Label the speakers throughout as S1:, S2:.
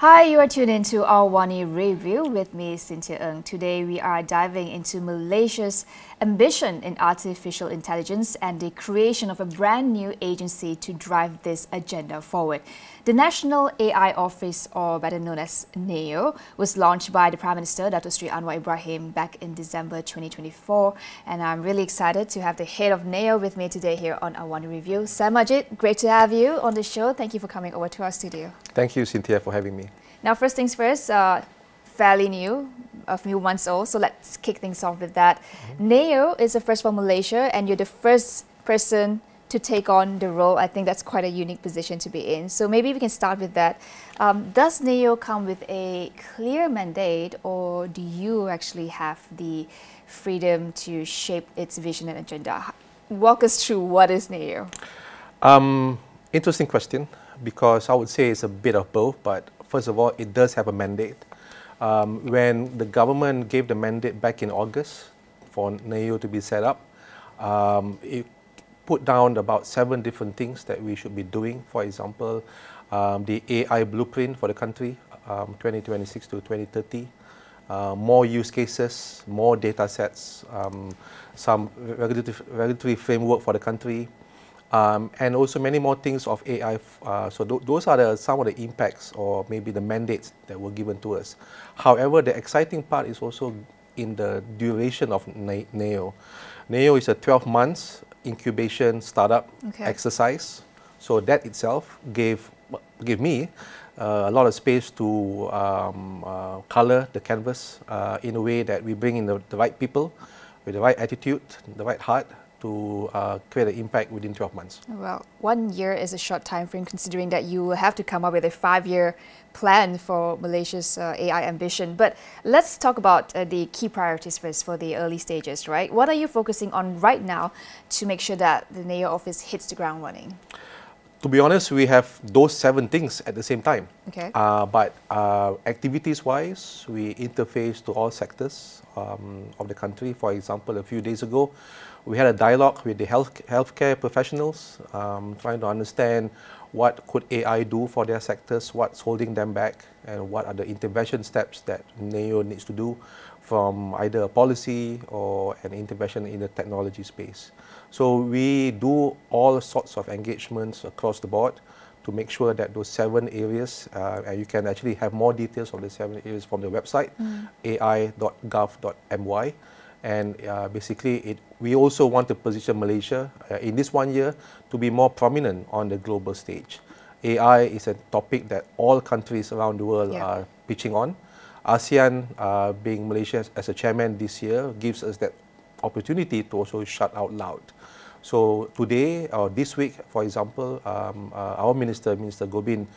S1: Hi, you are tuned into our AWANI review with me, Cynthia Ng. Today we are diving into Malaysia's ambition in artificial intelligence and the creation of a brand new agency to drive this agenda forward. The National AI Office, or better known as NAO, was launched by the Prime Minister, Dato Sri Anwar Ibrahim, back in December 2024. And I'm really excited to have the head of NAO with me today here on our AWANI review. Sir Majid, great to have you on the show. Thank you for coming over to our studio.
S2: Thank you, Cynthia, for having me.
S1: Now, first things first, fairly new, a few months old, so let's kick things off with that. NAO is the first for Malaysia, and you're the first person to take on the role. I think that's quite a unique position to be in. So maybe we can start with that. Does NAO come with a clear mandate, or do you actually have the freedom to shape its vision and agenda? Walk us through what is NAO.
S2: Interesting question, because I would say it's a bit of both, but first of all, it does have a mandate. When the government gave the mandate back in August for NAO to be set up, it put down about 7 different things that we should be doing. For example, the AI blueprint for the country, 2026 to 2030, more use cases, more data sets, some regulatory framework for the country, and also many more things of AI. So those are some of the impacts or maybe the mandates that were given to us. However, the exciting part is also in the duration of NAO. NAO is a 12 months incubation startup exercise. So that itself gave me a lot of space to color the canvas in a way that we bring in the right people with the right attitude, the right heart, to create an impact within 12 months.
S1: Well, 1 year is a short time frame, considering that you will have to come up with a 5-year plan for Malaysia's AI ambition. But let's talk about the key priorities first for the early stages, right? What are you focusing on right now to make sure that the NAO office hits the ground running?
S2: To be honest, we have those 7 things at the same time.
S1: Okay.
S2: But activities-wise, we interface to all sectors of the country. For example, a few days ago, we had a dialogue with the healthcare professionals, trying to understand what could AI do for their sectors, what's holding them back, and what are the intervention steps that NAO needs to do from either a policy or an intervention in the technology space. So we do all sorts of engagements across the board to make sure that those 7 areas, and you can actually have more details of the 7 areas from the website, ai.gov.my. And basically, we also want to position Malaysia in this 1 year to be more prominent on the global stage. AI is a topic that all countries around the world are pitching on. ASEAN, being Malaysia as a chairman this year, gives us that opportunity to also shout out loud. So today, or this week, for example, our Minister Gobind,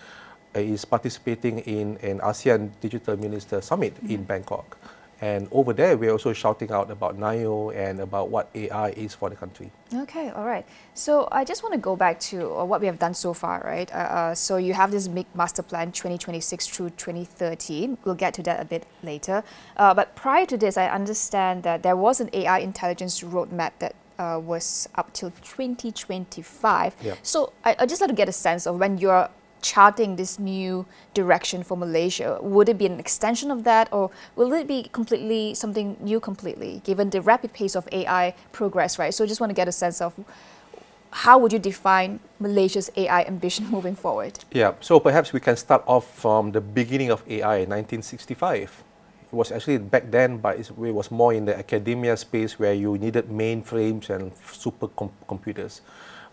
S2: is participating in an ASEAN Digital Minister Summit in Bangkok. And over there, we're also shouting out about NAO and about what AI is for the country.
S1: Okay, all right. So I just want to go back to what we have done so far, right? So you have this big master plan, 2026 through 2030. We'll get to that a bit later. But prior to this, I understand that there was an AI intelligence roadmap that was up till 2025.
S2: Yeah.
S1: So I just like to get a sense of when you're charting this new direction for Malaysia, would it be an extension of that, or will it be completely something new completely, given the rapid pace of AI progress, right? So I just want to get a sense of how would you define Malaysia's AI ambition moving forward?
S2: Yeah, so perhaps we can start off from the beginning of AI in 1965. It was actually back then, but it was more in the academia space where you needed mainframes and supercomputers.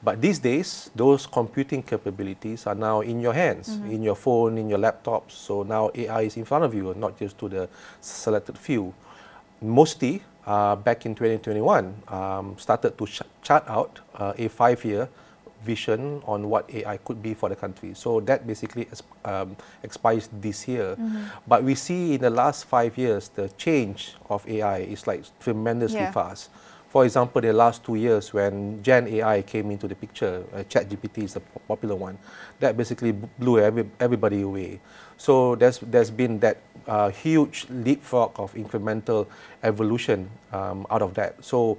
S2: But these days, those computing capabilities are now in your hands, in your phone, in your laptops. So now AI is in front of you, not just to the selected few. Mostly, back in 2021, started to chart out a 5-year vision on what AI could be for the country. So that basically expires this year. But we see in the last 5 years, the change of AI is like tremendously fast. For example, the last 2 years when Gen AI came into the picture, ChatGPT is the popular one, that basically blew everybody away. So there's been that huge leapfrog of incremental evolution out of that. So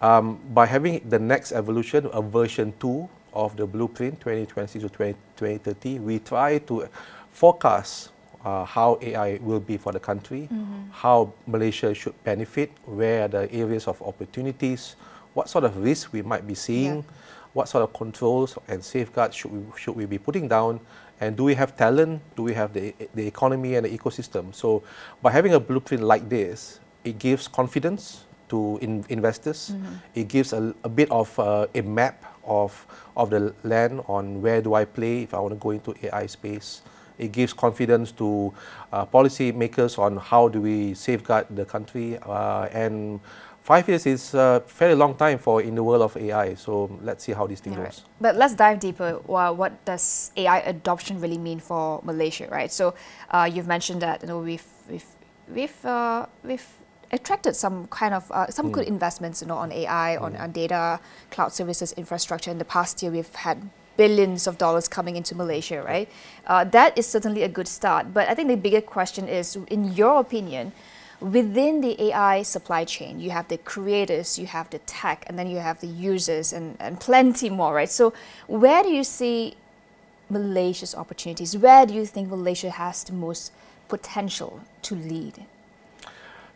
S2: by having the next evolution, a version 2 of the blueprint 2020 to 2030, we try to forecast how AI will be for the country, how Malaysia should benefit, where are the areas of opportunities, what sort of risks we might be seeing, what sort of controls and safeguards should we be putting down, and do we have talent, do we have the economy and the ecosystem. So by having a blueprint like this, it gives confidence to investors. It gives a bit of a map of the land on where do I play if I want to go into AI space. It gives confidence to policy makers on how do we safeguard the country. And 5 years is a fairly long time in the world of AI. So let's see how this thing goes.
S1: But let's dive deeper. Well, what does AI adoption really mean for Malaysia, right? So you've mentioned that we've attracted some kind of some good investments, on AI, on data, cloud services, infrastructure. In the past year, we've had billions of dollars coming into Malaysia, right? That is certainly a good start. But I think the bigger question is, in your opinion, within the AI supply chain, you have the creators, you have the tech, and then you have the users, and plenty more, right? So where do you see Malaysia's opportunities? Where do you think Malaysia has the most potential to lead?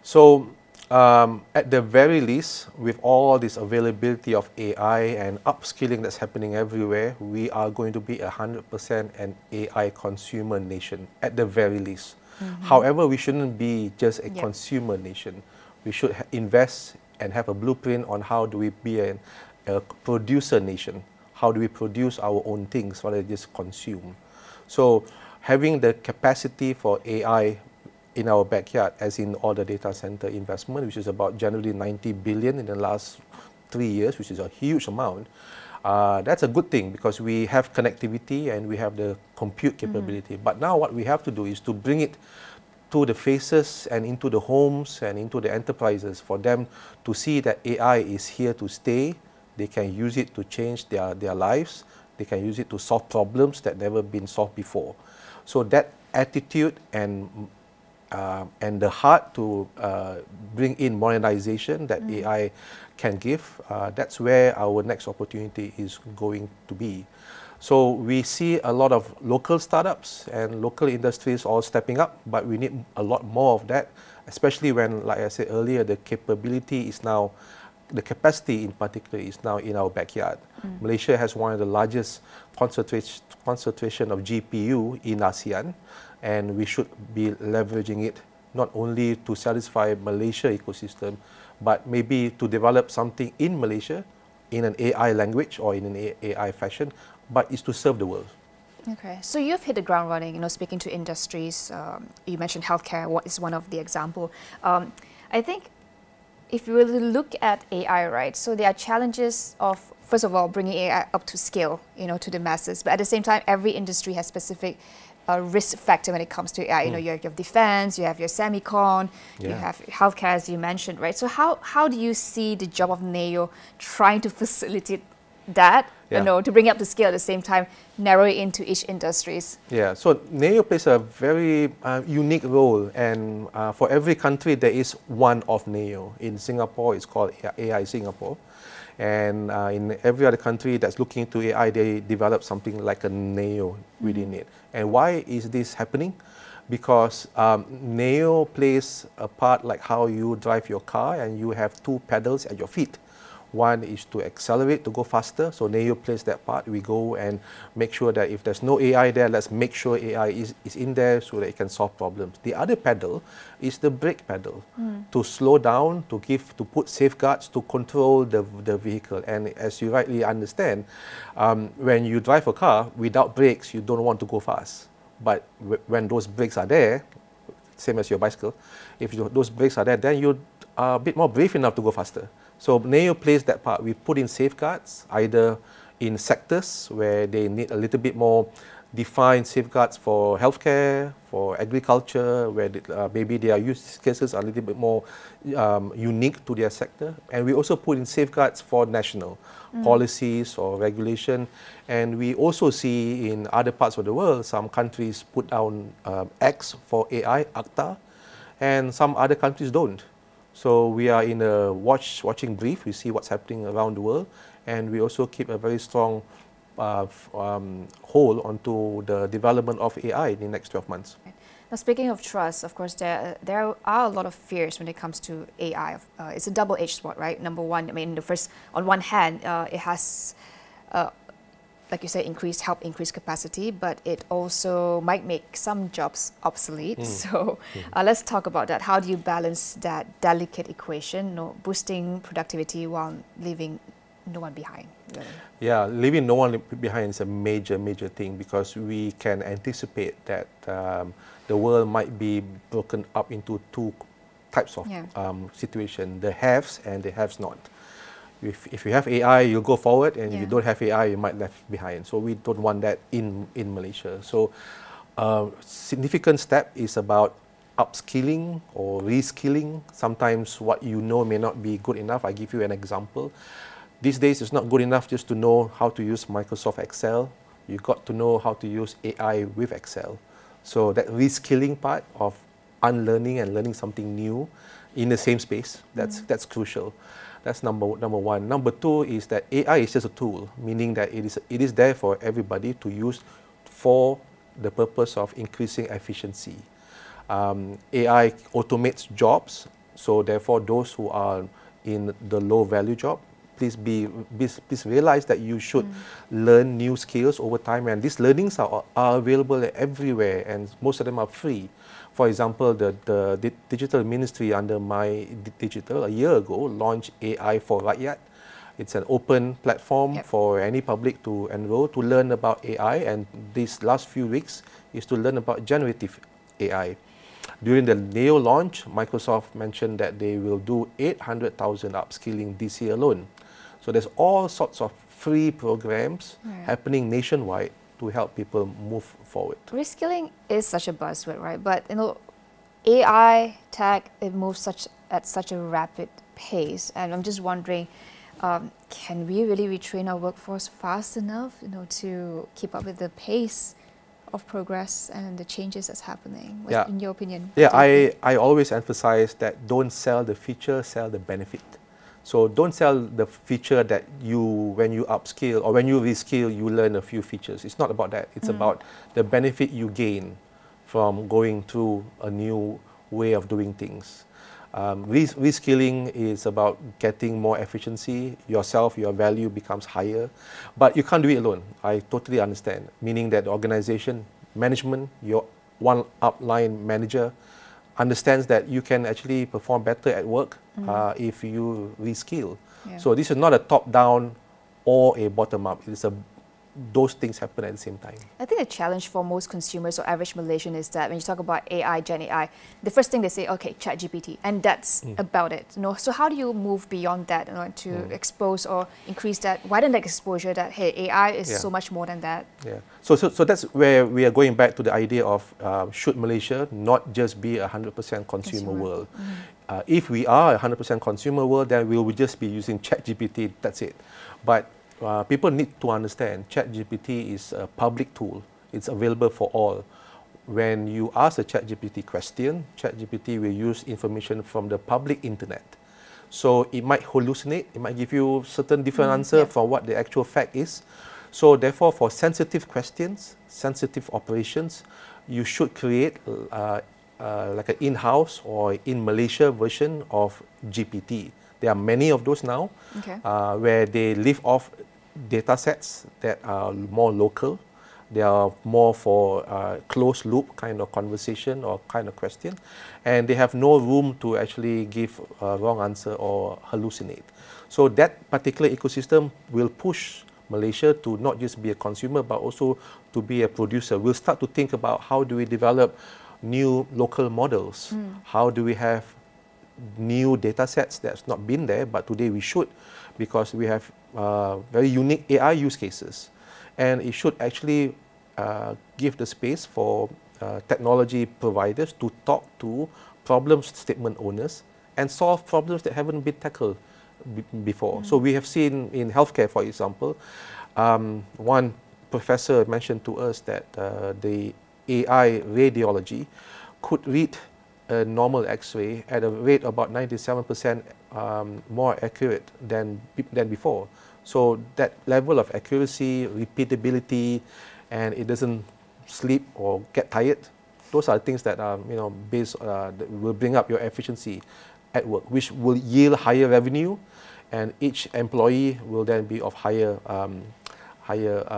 S2: So at the very least, with all this availability of AI and upskilling that's happening everywhere, we are going to be 100% an AI consumer nation, at the very least. However, we shouldn't be just a consumer nation. We should invest and have a blueprint on how do we be a producer nation. How do we produce our own things rather than just consume. So having the capacity for AI in our backyard, as in all the data center investment, which is about generally 90 billion in the last 3 years, which is a huge amount, that's a good thing because we have connectivity and we have the compute capability. But now what we have to do is to bring it to the faces and into the homes and into the enterprises for them to see that AI is here to stay. They can use it to change their lives. They can use it to solve problems that never been solved before. So that attitude and the heart to bring in modernization that AI can give, that's where our next opportunity is going to be. So we see a lot of local startups and local industries all stepping up, but we need a lot more of that, especially when, like I said earlier, the capability is now, the capacity in particular is now in our backyard. Malaysia has one of the largest concentration of GPU in ASEAN, and we should be leveraging it not only to satisfy Malaysia ecosystem, but maybe to develop something in Malaysia in an AI language or in an AI fashion, but it's to serve the world.
S1: Okay, so you've hit the ground running, speaking to industries. You mentioned healthcare, what is one of the example. I think if you really look at AI, right, so there are challenges of, first of all, bringing AI up to scale, to the masses. But at the same time, every industry has specific risk factor when it comes to AI. You have defense, you have your semicon, you have healthcare, as you mentioned, right? So how do you see the job of NEO trying to facilitate that, to bring up the scale at the same time, narrow it into each industries? Yeah,
S2: so NEO plays a very unique role, and for every country there is one of NEO. In Singapore, it's called AI Singapore. And in every other country that's looking into AI, they develop something like a NEO within it. And why is this happening? Because NEO plays a part like how you drive your car and you have two pedals at your feet. One is to accelerate, to go faster. So NEO plays that part. We go and make sure that if there's no AI there, let's make sure AI is in there so that it can solve problems. The other pedal is the brake pedal, to slow down, to put safeguards, to control the vehicle. And as you rightly understand, when you drive a car without brakes, you don't want to go fast. But when those brakes are there, same as your bicycle, if those brakes are there, then you are a bit more brave enough to go faster. So NEO plays that part. We put in safeguards, either in sectors where they need a little bit more defined safeguards for healthcare, for agriculture, where maybe their use cases are a little bit more unique to their sector. And we also put in safeguards for national policies or regulation. And we also see in other parts of the world, some countries put down acts for AI, ACTA, and some other countries don't. So we are in a watching brief. We see what's happening around the world, and we also keep a very strong hold onto the development of AI in the next 12 months.
S1: Now, speaking of trust, of course, there are a lot of fears when it comes to AI. It's a double-edged sword, right? Number one, I mean, on one hand, it has, like you say, help increase capacity, but it also might make some jobs obsolete. So let's talk about that. How do you balance that delicate equation, boosting productivity while leaving no one behind? Really?
S2: Yeah, leaving no one behind is a major thing, because we can anticipate that the world might be broken up into two types of situation: the haves and the haves not. If you have AI, you'll go forward, and if you don't have AI, you might left behind. So we don't want that in Malaysia. So significant step is about upskilling or reskilling. Sometimes what you know may not be good enough. I give you an example. These days, it's not good enough just to know how to use Microsoft Excel. You got to know how to use AI with Excel. So that reskilling part of unlearning and learning something new in the same space, that's crucial. That's number one. Number two is that AI is just a tool, meaning that it is there for everybody to use for the purpose of increasing efficiency. AI automates jobs, so therefore those who are in the low value job, please realize that you should learn new skills over time, and these learnings are available everywhere, and most of them are free. For example, the digital ministry under My Digital a year ago launched AI for Rakyat. It's an open platform for any public to enroll to learn about AI, and these last few weeks is to learn about generative AI. During the Neo launch, Microsoft mentioned that they will do 800,000 upskilling this year alone. So there's all sorts of free programs happening nationwide to help people move forward.
S1: Reskilling is such a buzzword, right? But AI tech, it moves at such a rapid pace, and I'm just wondering, can we really retrain our workforce fast enough, to keep up with the pace of progress and the changes that's happening? In your opinion?
S2: Yeah, I always emphasize that don't sell the feature, sell the benefit. So don't sell the feature that when you upskill or when you reskill, you learn a few features. It's not about that. It's about the benefit you gain from going through a new way of doing things. Reskilling is about getting more efficiency. Your value becomes higher. But you can't do it alone. I totally understand. Meaning that the organization, management, your one upline manager, understands that you can actually perform better at work if you reskill. So this is not a top-down or a bottom-up. It's those things happen at the same time.
S1: I think the challenge for most consumers or average Malaysian is that when you talk about AI, Gen AI, the first thing they say, okay, ChatGPT, and that's about it. So how do you move beyond that to expose or increase that, widen that exposure that, hey, AI is so much more than that?
S2: Yeah. So that's where we are going back to the idea of should Malaysia not just be a 100% consumer world. If we are a 100% consumer world, then we will just be using ChatGPT, that's it. But people need to understand ChatGPT is a public tool. It's available for all. When you ask a ChatGPT question, ChatGPT will use information from the public internet. So it might hallucinate, it might give you certain different answer from what the actual fact is. So therefore, for sensitive questions, sensitive operations, you should create like an in-house or in Malaysia version of GPT. There are many of those now, where they live off data sets that are more local. They are more for closed loop kind of conversation or kind of question, and they have no room to actually give a wrong answer or hallucinate. So that particular ecosystem will push Malaysia to not just be a consumer but also to be a producer. We'll start to think about how do we develop new local models, how do we have new data sets that's not been there, but today we should, because we have very unique AI use cases. And it should actually give the space for technology providers to talk to problem statement owners and solve problems that haven't been tackled before. So we have seen in healthcare, for example, one professor mentioned to us that the AI radiology could read a normal X-ray at a rate about 97% more accurate than before. So that level of accuracy, repeatability, and it doesn't sleep or get tired, Those are things that that will bring up your efficiency at work, which will yield higher revenue, and each employee will then be of higher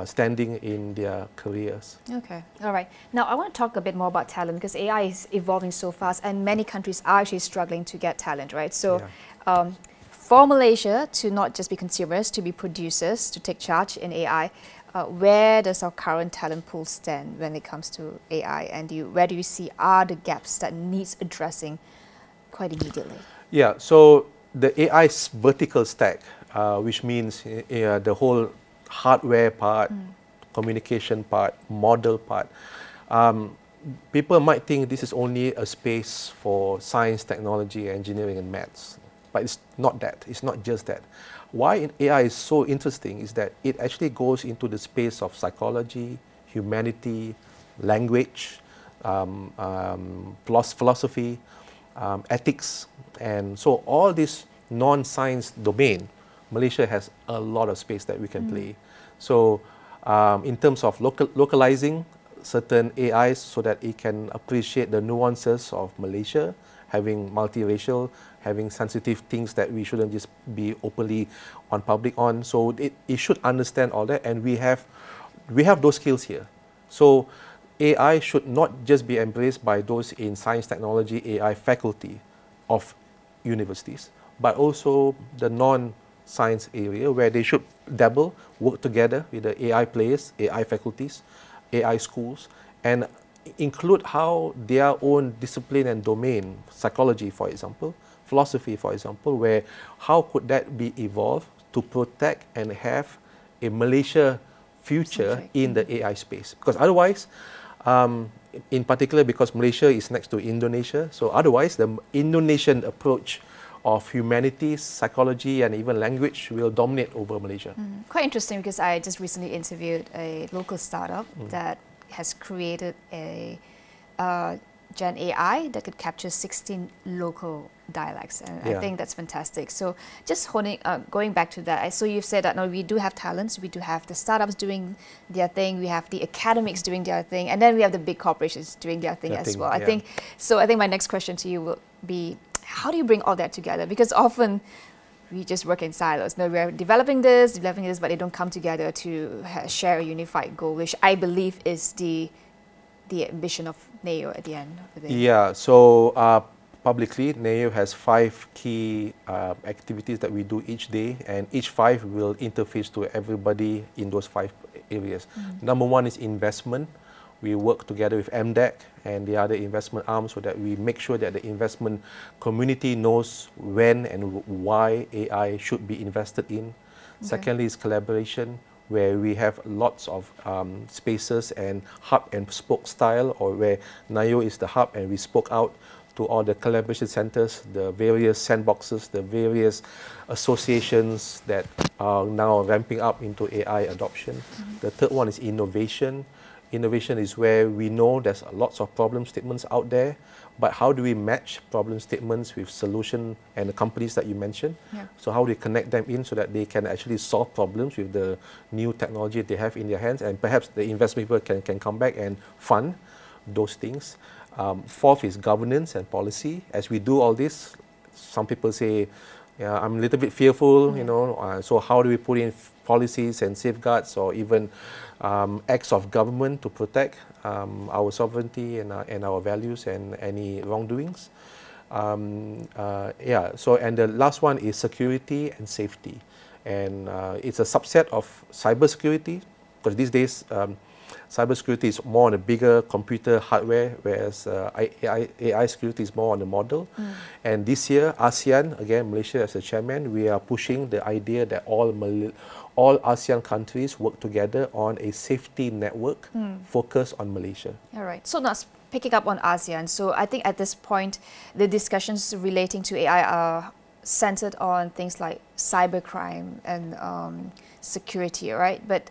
S2: standing in their careers.
S1: Okay, all right. Now I want to talk a bit more about talent, because AI is evolving so fast and many countries are actually struggling to get talent, right? So for Malaysia to not just be consumers, to be producers, to take charge in AI, where does our current talent pool stand when it comes to AI, and where do you see are the gaps that needs addressing quite immediately?
S2: Yeah, so the AI's vertical stack, which means the whole hardware part, communication part, model part. People might think this is only a space for science, technology, engineering, and maths, but it's not that. It's not just that. Why AI is so interesting is that it actually goes into the space of psychology, humanity, language, philosophy, ethics, and so all this non-science domain, Malaysia has a lot of space that we can play. So in terms of localizing certain AIs so that it can appreciate the nuances of Malaysia, having multiracial, having sensitive things that we shouldn't just be openly on public on. So it should understand all that, and we have those skills here. So AI should not just be embraced by those in science, technology, AI faculty of universities, but also the non-science area where they should dabble, work together with the AI players, AI faculties, AI schools, and include how their own discipline and domain, psychology for example, philosophy for example, where how could that be evolved to protect and have a Malaysia future in the AI space. Because otherwise, in particular because Malaysia is next to Indonesia, so otherwise the Indonesian approach of humanities, psychology, and even language will dominate over Malaysia.
S1: Quite interesting, because I just recently interviewed a local startup that has created a Gen AI that could capture 16 local dialects, and I think that's fantastic. So just going back to that, so you've said that we do have talents, we do have the startups doing their thing, we have the academics doing their thing, and then we have the big corporations doing their thing as well. I think my next question to you will be, how do you bring all that together? Because often we just work in silos. No, we're developing this, but they don't come together to share a unified goal, which I believe is the ambition of NEO at the end of the day.
S2: Yeah, so publicly, NEO has 5 key activities that we do each day, and each 5 will interface to everybody in those 5 areas. Number 1 is investment. We work together with MDEC and the other investment arms so that we make sure that the investment community knows when and why AI should be invested in. Secondly is collaboration, where we have lots of spaces and hub and spoke style, or where NIO is the hub and we spoke out to all the collaboration centers, the various sandboxes, the various associations that are now ramping up into AI adoption. The third one is innovation. Innovation is where we know there's lots of problem statements out there, but how do we match problem statements with solution and the companies that you mentioned? So how do we connect them in so that they can actually solve problems with the new technology they have in their hands, and perhaps the investment people can come back and fund those things. Fourth is governance and policy. As we do all this, some people say, yeah, I'm a little bit fearful, so how do we put in policies and safeguards, or even acts of government to protect our sovereignty and our values and any wrongdoings? And the last one is security and safety. And it's a subset of cybersecurity, because these days cybersecurity is more on a bigger computer hardware, whereas AI security is more on the model. And this year, ASEAN, again, Malaysia as a chairman, we are pushing the idea that all ASEAN countries work together on a safety network focused on Malaysia.
S1: All right. So now picking up on ASEAN, so I think at this point, the discussions relating to AI are centered on things like cybercrime and security, right? But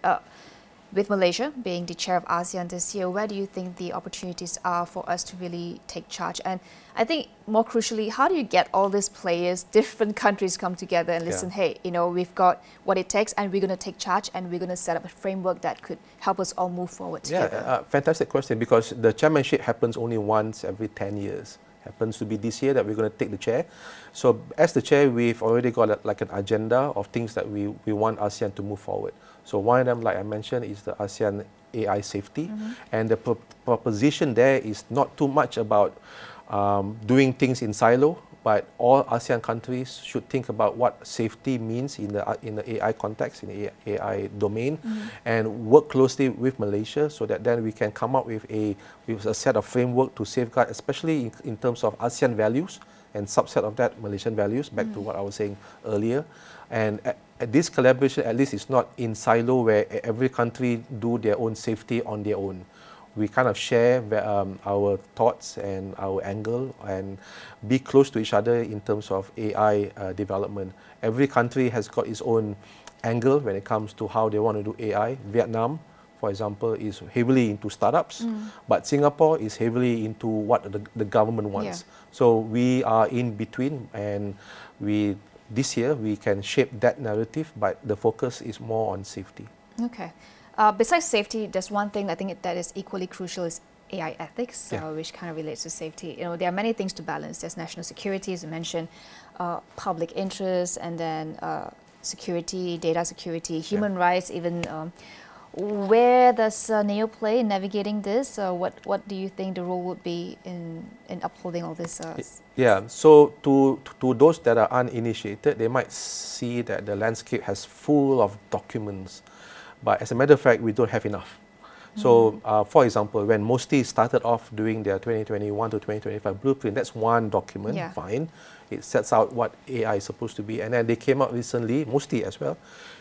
S1: with Malaysia being the chair of ASEAN this year, where do you think the opportunities are for us to really take charge? And I think more crucially, how do you get all these players, different countries come together and listen, hey, you know, we've got what it takes and we're going to take charge and we're going to set up a framework that could help us all move forward together?
S2: Yeah, fantastic question, because the chairmanship happens only once every 10 years. Happens to be this year that we're going to take the chair. So as the chair, we've already got like an agenda of things that we want ASEAN to move forward. So one of them, like I mentioned, is the ASEAN AI safety. And the proposition there is not too much about doing things in silo, but all ASEAN countries should think about what safety means in the AI context, in the AI domain, and work closely with Malaysia so that then we can come up with a set of framework to safeguard, especially in terms of ASEAN values and subset of that Malaysian values, back to what I was saying earlier. And this collaboration at least is not in silo where every country do their own safety on their own. We kind of share our thoughts and our angle and be close to each other in terms of AI development. Every country has got its own angle when it comes to how they want to do AI. Vietnam, for example, is heavily into startups, but Singapore is heavily into what the government wants. So we are in between, and this year we can shape that narrative, but the focus is more on safety.
S1: Okay. Besides safety, there's one thing I think that is equally crucial is AI ethics, which kind of relates to safety. You know, there are many things to balance. There's national security, as you mentioned, public interest, and then security, data security, human rights, even. Where does NEO play in navigating this? What do you think the role would be in upholding all this?
S2: Yeah, so to those that are uninitiated, they might see that the landscape has full of documents. But as a matter of fact, we don't have enough. So, for example, when MOSTI started off doing their 2021 to 2025 blueprint, that's one document, fine. It sets out what AI is supposed to be. And then they came out recently, MOSTI as well,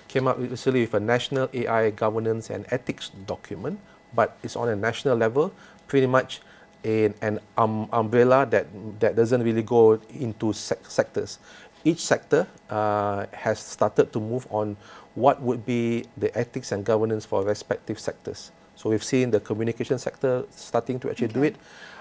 S2: came out recently with a national AI governance and ethics document, but it's on a national level, pretty much an umbrella that doesn't really go into sectors. Each sector has started to move on what would be the ethics and governance for respective sectors. So we've seen the communication sector starting to actually do it.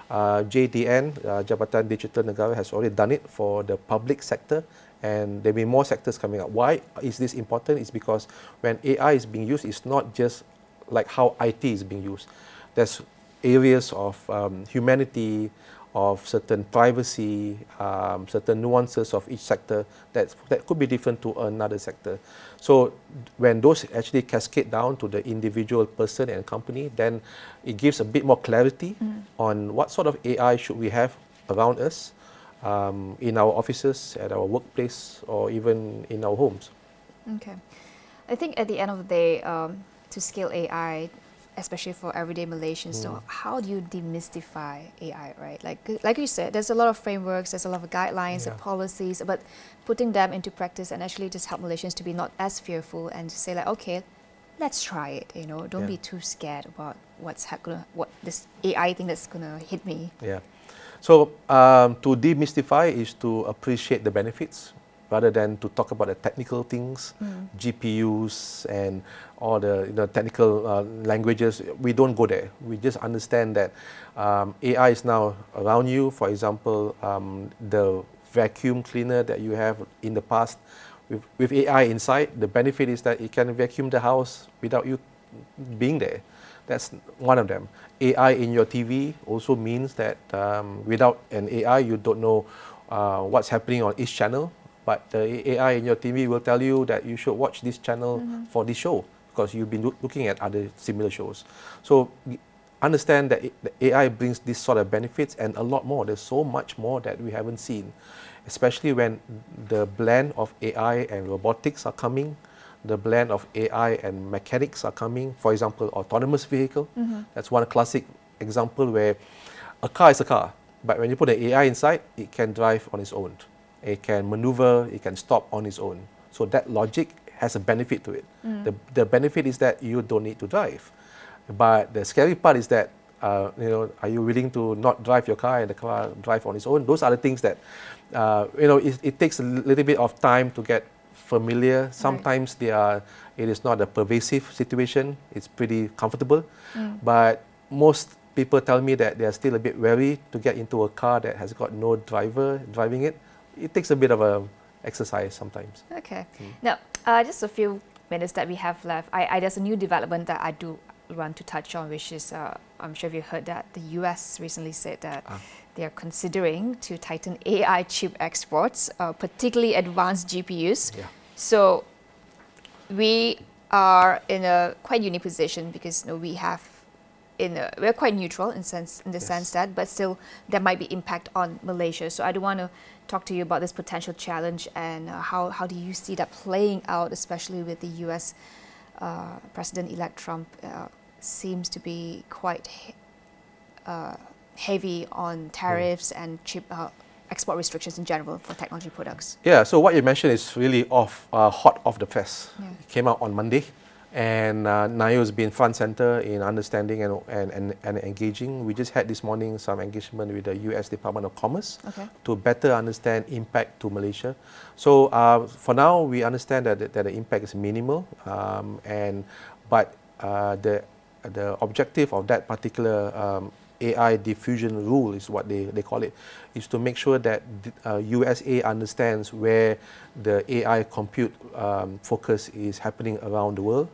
S2: JDN, Jabatan Digital Negara, has already done it for the public sector, and there'll be more sectors coming up. Why is this important? It's because when AI is being used, it's not just like how IT is being used. There's areas of humanity, of certain privacy, certain nuances of each sector that could be different to another sector. So when those actually cascade down to the individual person and company, then it gives a bit more clarity on what sort of AI should we have around us, in our offices, at our workplace, or even in our homes.
S1: Okay. I think at the end of the day, to scale AI, especially for everyday Malaysians, so how do you demystify AI, right? Like you said, there's a lot of frameworks, there's a lot of guidelines and policies, but putting them into practice and actually just help Malaysians to be not as fearful and to say like, okay, let's try it, you know, don't be too scared about what this AI thing that's gonna hit me. Yeah.
S2: So to demystify is to appreciate the benefits, rather than to talk about the technical things, GPUs and all the technical languages. We don't go there. We just understand that AI is now around you. For example, the vacuum cleaner that you have in the past, with AI inside, the benefit is that it can vacuum the house without you being there. That's one of them. AI in your TV also means that without an AI, you don't know what's happening on each channel. But the AI in your TV will tell you that you should watch this channel for this show, because you've been looking at other similar shows. So understand that the AI brings this sort of benefits and a lot more. There's so much more that we haven't seen, especially when the blend of AI and robotics are coming, the blend of AI and mechanics are coming. For example, autonomous vehicle. That's one classic example where a car is a car, but when you put an AI inside, it can drive on its own. It can maneuver, it can stop on its own. So that logic has a benefit to it. The benefit is that you don't need to drive. But the scary part is that, are you willing to not drive your car and the car drive on its own? Those are the things that, it takes a little bit of time to get familiar. Sometimes it is not a pervasive situation. It's pretty comfortable. But most people tell me that they are still a bit wary to get into a car that has got no driver driving it. It takes a bit of a exercise sometimes.
S1: Okay. Now, just a few minutes that we have left. There's a new development that I do want to touch on, which is, I'm sure you've heard that the US recently said that they are considering to tighten AI chip exports, particularly advanced GPUs.
S2: Yeah.
S1: So we are in a quite unique position because we're quite neutral in the sense that, but still there might be impact on Malaysia. So I do want to talk to you about this potential challenge and how do you see that playing out, especially with the US President-elect Trump seems to be quite heavy on tariffs and chip export restrictions in general for technology products.
S2: Yeah, so what you mentioned is really hot off the press.
S1: Yeah.
S2: It came out on Monday, and NIO has been front center in understanding and engaging. We just had this morning some engagement with the US Department of Commerce to better understand impact to Malaysia. So for now, we understand that the impact is minimal, but the objective of that particular AI diffusion rule is what they call it, is to make sure that USA understands where the AI compute focus is happening around the world,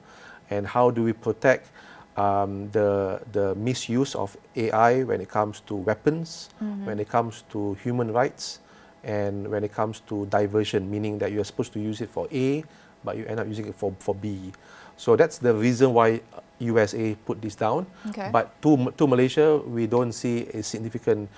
S2: and how do we protect the misuse of AI when it comes to weapons, when it comes to human rights, and when it comes to diversion, meaning that you're supposed to use it for A, but you end up using it for B. So that's the reason why USA put this down. But to Malaysia, we don't see a significant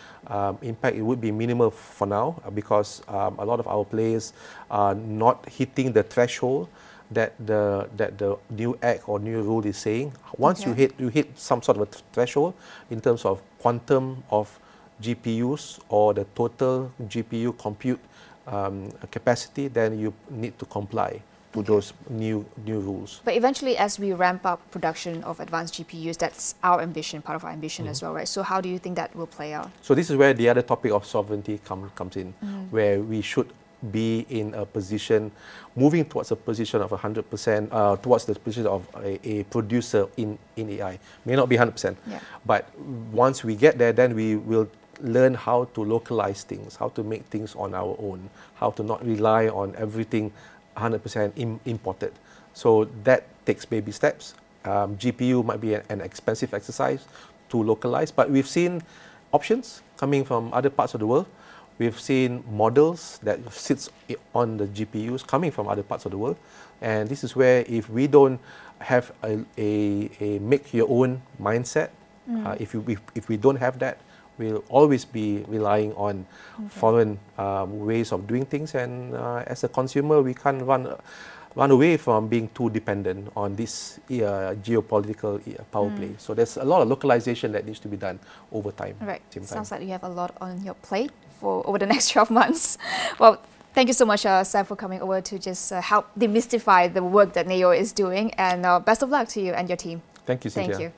S2: impact. It would be minimal for now because a lot of our players are not hitting the threshold that the new act or new rule is saying. Once you hit some sort of a threshold in terms of quantum of GPUs or the total GPU compute capacity, then you need to comply to those new rules.
S1: But eventually, as we ramp up production of advanced GPUs, that's our ambition, part of our ambition as well, right? So how do you think that will play out? So
S2: this is where the other topic of sovereignty comes in, where we should be in a position, moving towards a position of 100%, towards the position of a producer in AI. May not be 100%, but once we get there, then we will learn how to localize things, how to make things on our own, how to not rely on everything 100% imported. So that takes baby steps. GPU might be an expensive exercise to localize, but we've seen options coming from other parts of the world. We've seen models that sits on the GPUs coming from other parts of the world. And this is where if we don't have a make your own mindset, if we don't have that, we'll always be relying on foreign ways of doing things, and as a consumer, we can't run away from being too dependent on this geopolitical power play. So there's a lot of localization that needs to be done over time.
S1: Right. Sounds like you have a lot on your plate for over the next 12 months. Well, thank you so much, Sam, for coming over to just help demystify the work that NIO is doing, and best of luck to you and your team.
S2: Thank you, Cynthia.
S1: Thank you.